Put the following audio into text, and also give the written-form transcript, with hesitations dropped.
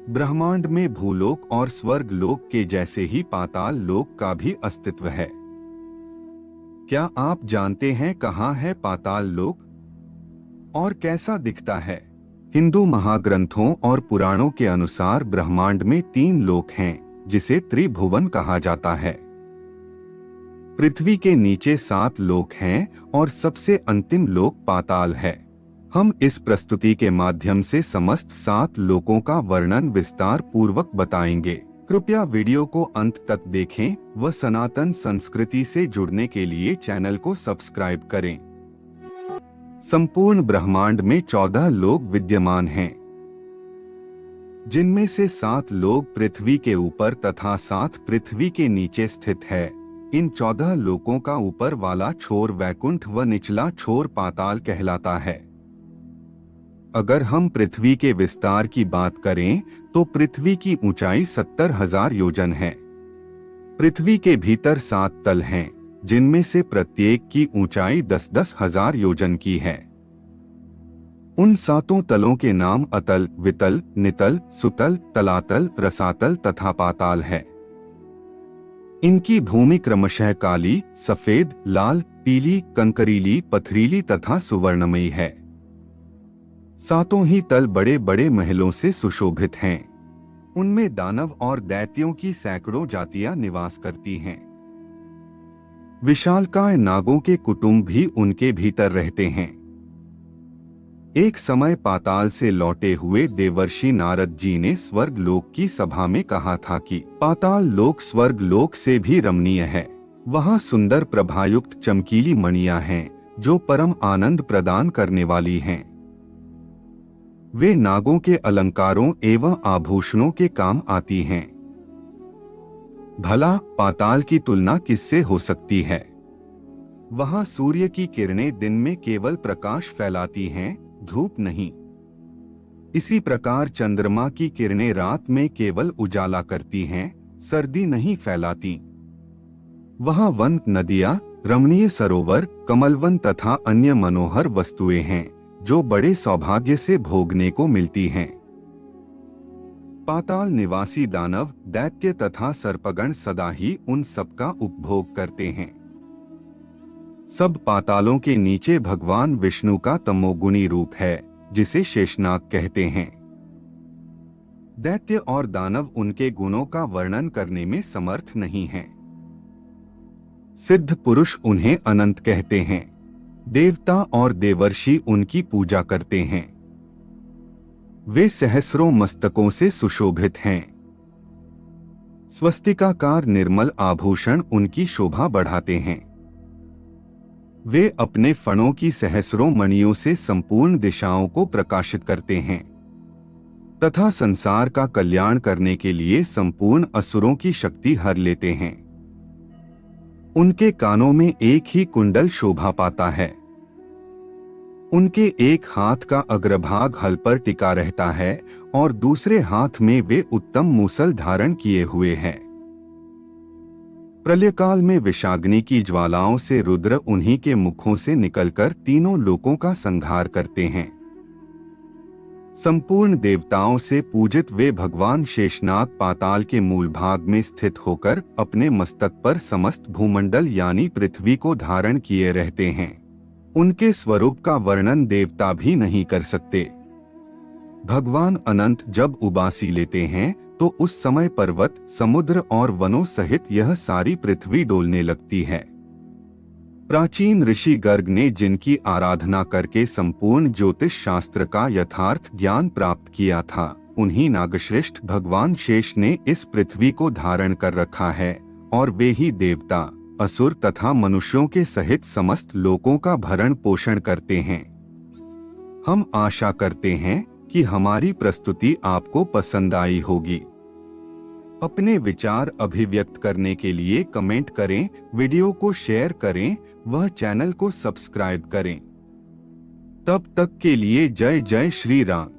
ब्रह्मांड में भूलोक और स्वर्ग लोक के जैसे ही पाताल लोक का भी अस्तित्व है। क्या आप जानते हैं कहाँ है पाताल लोक और कैसा दिखता है? हिंदू महाग्रंथों और पुराणों के अनुसार ब्रह्मांड में 3 लोक हैं, जिसे त्रिभुवन कहा जाता है। पृथ्वी के नीचे 7 लोक हैं और सबसे अंतिम लोक पाताल है। हम इस प्रस्तुति के माध्यम से समस्त 7 लोकों का वर्णन विस्तार पूर्वक बताएंगे। कृपया वीडियो को अंत तक देखें व सनातन संस्कृति से जुड़ने के लिए चैनल को सब्सक्राइब करें। संपूर्ण ब्रह्मांड में 14 लोक विद्यमान हैं, जिनमें से 7 लोक पृथ्वी के ऊपर तथा 7 पृथ्वी के नीचे स्थित है। इन 14 लोकों का ऊपर वाला छोर वैकुंठ व निचला छोर पाताल कहलाता है। अगर हम पृथ्वी के विस्तार की बात करें तो पृथ्वी की ऊंचाई 70,000 योजन है। पृथ्वी के भीतर 7 तल हैं, जिनमें से प्रत्येक की ऊंचाई 10-10 हजार योजन की है। उन 7 तलों के नाम अतल, वितल, नितल, सुतल, तलातल, रसातल तथा पाताल है। इनकी भूमि क्रमशः काली, सफेद, लाल, पीली, कंकरीली, पथरीली तथा सुवर्णमयी है। 7 ही तल बड़े बड़े महलों से सुशोभित हैं। उनमें दानव और दैत्यों की सैकड़ों जातियां निवास करती हैं। विशालकाय नागों के कुटुंब भी उनके भीतर रहते हैं। एक समय पाताल से लौटे हुए देवर्षि नारद जी ने स्वर्ग लोक की सभा में कहा था कि पाताल लोक स्वर्ग लोक से भी रमणीय है। वहाँ सुंदर प्रभायुक्त चमकीली मणियां हैं, जो परम आनंद प्रदान करने वाली हैं। वे नागों के अलंकारों एवं आभूषणों के काम आती हैं। भला पाताल की तुलना किससे हो सकती है? वहां सूर्य की किरणें दिन में केवल प्रकाश फैलाती हैं, धूप नहीं। इसी प्रकार चंद्रमा की किरणें रात में केवल उजाला करती हैं, सर्दी नहीं फैलाती। वहां वन, नदियां, रमणीय सरोवर, कमलवन तथा अन्य मनोहर वस्तुएं हैं, जो बड़े सौभाग्य से भोगने को मिलती हैं। पाताल निवासी दानव, दैत्य तथा सर्पगण सदा ही उन सबका उपभोग करते हैं। सब पातालों के नीचे भगवान विष्णु का तमोगुणी रूप है, जिसे शेषनाग कहते हैं। दैत्य और दानव उनके गुणों का वर्णन करने में समर्थ नहीं हैं। सिद्ध पुरुष उन्हें अनंत कहते हैं। देवता और देवर्षि उनकी पूजा करते हैं। वे सहस्रों मस्तकों से सुशोभित हैं। स्वस्तिकाकार निर्मल आभूषण उनकी शोभा बढ़ाते हैं। वे अपने फणों की सहस्रों मणियों से संपूर्ण दिशाओं को प्रकाशित करते हैं तथा संसार का कल्याण करने के लिए संपूर्ण असुरों की शक्ति हर लेते हैं। उनके कानों में एक ही कुंडल शोभा पाता है। उनके एक हाथ का अग्रभाग हल पर टिका रहता है और दूसरे हाथ में वे उत्तम मूसल धारण किए हुए हैं। प्रलयकाल में विषाग्नि की ज्वालाओं से रुद्र उन्हीं के मुखों से निकलकर तीनों लोकों का संहार करते हैं। संपूर्ण देवताओं से पूजित वे भगवान शेषनाग पाताल के मूल भाग में स्थित होकर अपने मस्तक पर समस्त भूमंडल यानी पृथ्वी को धारण किए रहते हैं। उनके स्वरूप का वर्णन देवता भी नहीं कर सकते। भगवान अनंत जब उबासी लेते हैं तो उस समय पर्वत, समुद्र और वनों सहित यह सारी पृथ्वी डोलने लगती है। प्राचीन ऋषि गर्ग ने जिनकी आराधना करके संपूर्ण ज्योतिष शास्त्र का यथार्थ ज्ञान प्राप्त किया था, उन्हीं नागश्रेष्ठ भगवान शेष ने इस पृथ्वी को धारण कर रखा है और वे ही देवता, असुर तथा मनुष्यों के सहित समस्त लोकों का भरण पोषण करते हैं। हम आशा करते हैं कि हमारी प्रस्तुति आपको पसंद आई होगी। अपने विचार अभिव्यक्त करने के लिए कमेंट करें, वीडियो को शेयर करें, वह चैनल को सब्सक्राइब करें। तब तक के लिए जय जय श्री राम।